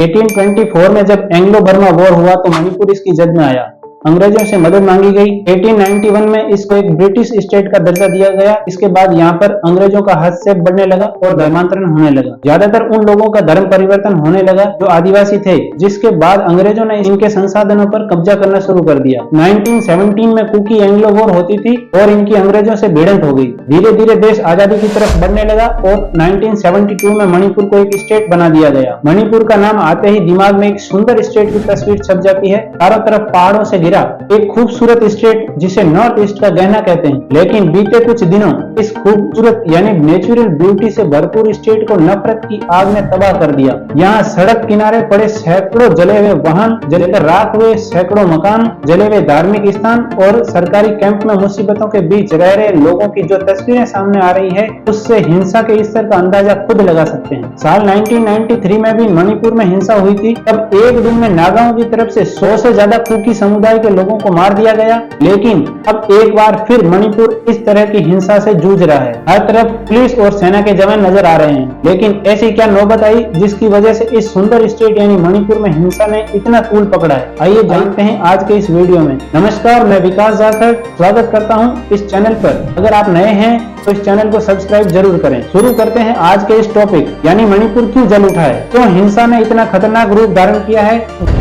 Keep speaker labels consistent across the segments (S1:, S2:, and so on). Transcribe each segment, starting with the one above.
S1: 1824 में जब Anglo Burma war हुआ तो मणिपुर इसकी जद में आया। अंग्रेजों से मदद मांगी गई। 1891 में इसको एक ब्रिटिश स्टेट का दर्जा दिया गया। इसके बाद यहाँ पर अंग्रेजों का हस्तक्षेप बढ़ने लगा और धर्मांतरण होने लगा। ज्यादातर उन लोगों का धर्म परिवर्तन होने लगा जो आदिवासी थे, जिसके बाद अंग्रेजों ने इनके संसाधनों पर कब्जा करना शुरू कर दिया। 1917 में कुकी एंग्लो वॉर होती थी और इनकी अंग्रेजों से भिड़ंत हो गई। धीरे धीरे देश आजादी की तरफ बढ़ने लगा और 1972 में मणिपुर को एक स्टेट बना दिया गया। मणिपुर का नाम आते ही दिमाग में एक सुंदर स्टेट की तस्वीर छप जाती है। चारों तरफ पहाड़ों से एक खूबसूरत स्टेट जिसे नॉर्थ ईस्ट का गहना कहते हैं। लेकिन बीते कुछ दिनों इस खूबसूरत यानी नेचुरल ब्यूटी से भरपूर स्टेट को नफरत की आग ने तबाह कर दिया। यहाँ सड़क किनारे पड़े सैकड़ों जले हुए वाहन, जलकर राख हुए सैकड़ों मकान, जले हुए धार्मिक स्थान और सरकारी कैंप में मुसीबतों के बीच रह रहे लोगों की जो तस्वीरें सामने आ रही है, उससे हिंसा के स्तर का अंदाजा खुद लगा सकते हैं। साल 1993 में भी मणिपुर में हिंसा हुई थी। तब एक दिन में नागाओं की तरफ से 100 से ज्यादा कुकी समुदाय के लोगों को मार दिया गया। लेकिन अब एक बार फिर मणिपुर इस तरह की हिंसा से जूझ रहा है। हर तरफ पुलिस और सेना के जवान नजर आ रहे हैं। लेकिन ऐसी क्या नौबत आई जिसकी वजह से इस सुंदर स्टेट यानी मणिपुर में हिंसा ने इतना तूल पकड़ा है? आइए जानते हैं आज के इस वीडियो में। नमस्कार, मैं विकास जाखड़ स्वागत करता हूं इस चैनल पर। अगर आप नए हैं तो इस चैनल को सब्सक्राइब जरूर करें। शुरू करते हैं आज के इस टॉपिक यानी मणिपुर क्यों जल उठा है, क्यों हिंसा ने इतना खतरनाक रूप धारण किया है।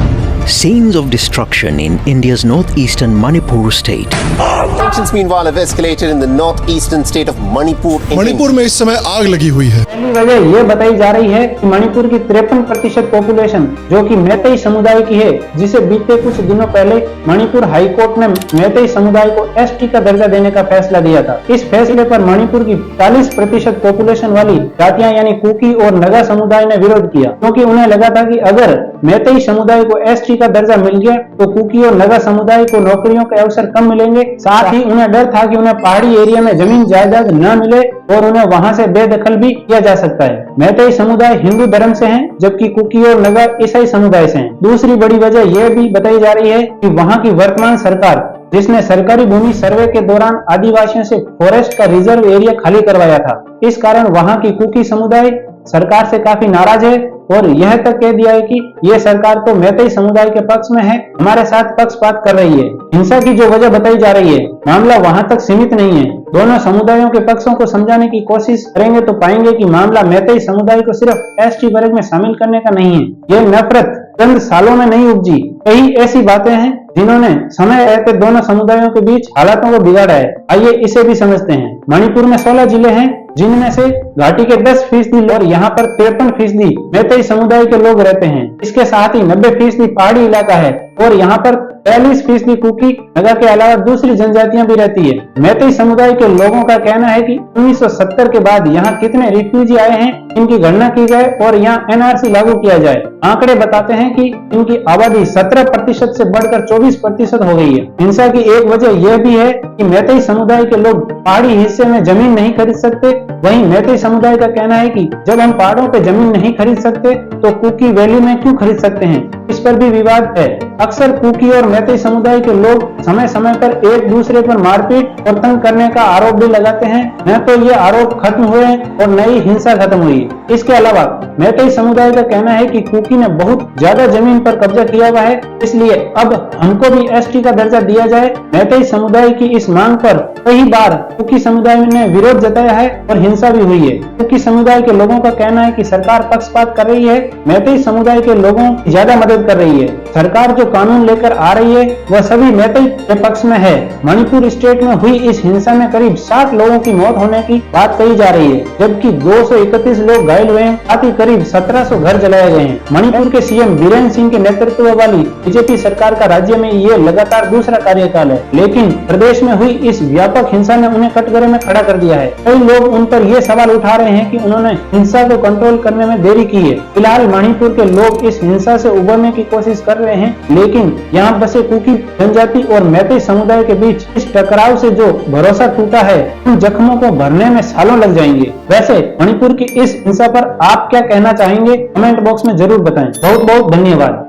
S2: Scenes of destruction in India's northeastern Manipur state.
S3: Tensions meanwhile have escalated in the northeastern state of Manipur.
S4: Manipur में इस समय आग लगी हुई है।
S1: पहली वजह ये बताई जा रही है कि मणिपुर की 53% पॉपुलेशन जो कि मैतेई समुदाय की है, जिसे बीते कुछ दिनों पहले मणिपुर हाई कोर्ट ने मैतेई समुदाय को एसटी का दर्जा देने का फैसला दिया था। इस फैसले पर मणिपुर की 40% पॉपुलेशन वाली जातियां यानी कुकी और नगा समुदाय ने विरोध किया, क्योंकि उन्हें लगा था कि अगर मैतेई समुदाय को एसटी का दर्जा मिल गया तो कुकी और नगा समुदाय को नौकरियों के अवसर कम मिलेंगे। साथ ही उन्हें डर था कि उन्हें पहाड़ी एरिया में जमीन जायदाद न मिले और उन्हें वहां से बेदखल भी किया जा सकता है। मैतेई समुदाय हिंदू धर्म से हैं, जबकि कुकी और नगा ईसाई समुदाय से हैं। दूसरी बड़ी वजह यह भी बताई जा रही है कि वहां की वर्तमान सरकार, जिसने सरकारी भूमि सर्वे के दौरान आदिवासियों से फॉरेस्ट का रिजर्व एरिया खाली करवाया था, इस कारण वहां की कुकी समुदाय सरकार से काफी नाराज है और यह तक कह दिया है कि यह सरकार तो मैतेई समुदाय के पक्ष में है, हमारे साथ पक्षपात कर रही है। हिंसा की जो वजह बताई जा रही है, मामला वहां तक सीमित नहीं है। दोनों समुदायों के पक्षों को समझाने की कोशिश करेंगे तो पाएंगे कि मामला मैतेई समुदाय को सिर्फ एसटी वर्ग में शामिल करने का नहीं है। यह नफरत चंद सालों में नहीं उपजी। कई ऐसी बातें हैं जिन्होंने समय रहते दोनों समुदायों के बीच हालातों को बिगाड़ा है। आइए इसे भी समझते हैं। मणिपुर में 16 जिले हैं, जिनमें से घाटी के 10% और यहाँ पर 53% मैतेई समुदाय के लोग रहते हैं। इसके साथ ही 90% पहाड़ी इलाका है और यहाँ पर 43% कुकी नगा के अलावा दूसरी जनजातियां भी रहती है। मैतेई समुदाय के लोगों का कहना है कि 1970 के बाद यहाँ कितने रिफ्यूजी आए हैं, इनकी गणना की जाए और यहाँ एनआरसी लागू किया जाए। आंकड़े बताते हैं कि इनकी आबादी 17% से बढ़कर 24% हो गई है। हिंसा की एक वजह यह भी है कि मैतेई समुदाय के लोग पहाड़ी हिस्से में जमीन नहीं खरीद सकते। वहीं मैतेई समुदाय का कहना है कि जब हम पहाड़ों पे जमीन नहीं खरीद सकते तो कुकी वैली में क्यों खरीद सकते हैं। इस पर भी विवाद है। अक्सर कुकी और मैतेई समुदाय के लोग समय समय पर एक दूसरे पर मारपीट और तंग करने का आरोप भी लगाते हैं। न तो ये आरोप खत्म हुए और न ही हिंसा खत्म हुई। इसके अलावा मैतेई समुदाय का कहना है कि कुकी ने बहुत ज्यादा जमीन पर कब्जा किया हुआ है, इसलिए अब हमको भी एसटी का दर्जा दिया जाए। मैतेई समुदाय की इस मांग पर कई बार कुकी समुदाय ने विरोध जताया है और हिंसा भी हुई है। कुकी समुदाय के लोगों का कहना है कि सरकार पक्षपात कर रही है, मैतेई समुदाय के लोगों की ज्यादा मदद कर रही है। सरकार जो कानून लेकर आ रही है वह सभी मैतेई के पक्ष में है। मणिपुर स्टेट में हुई इस हिंसा में करीब 60 लोगों की मौत होने की बात कही जा रही है, जबकि 231 लोग घायल हुए हैं। साथ ही करीब 1700 घर जलाए गए हैं। मणिपुर के सीएम बीरेन सिंह के नेतृत्व वाली बीजेपी सरकार का राज्य में ये लगातार दूसरा कार्यकाल है, लेकिन प्रदेश में हुई इस व्यापक हिंसा ने उन्हें कटघरे में खड़ा कर दिया है। कई लोग उन पर यह सवाल उठा रहे हैं कि उन्होंने हिंसा को कंट्रोल करने में देरी की है। फिलहाल मणिपुर के लोग इस हिंसा से उबरने की कोशिश कर रहे हैं, लेकिन यहाँ बसे कुकी जनजाति और मैतेई समुदाय के बीच इस टकराव से जो भरोसा टूटा है, उन जख्मों को भरने में सालों लग जाएंगे। वैसे मणिपुर की इस हिंसा पर आप क्या कहना चाहेंगे, कमेंट बॉक्स में जरूर बताएं। बहुत बहुत धन्यवाद।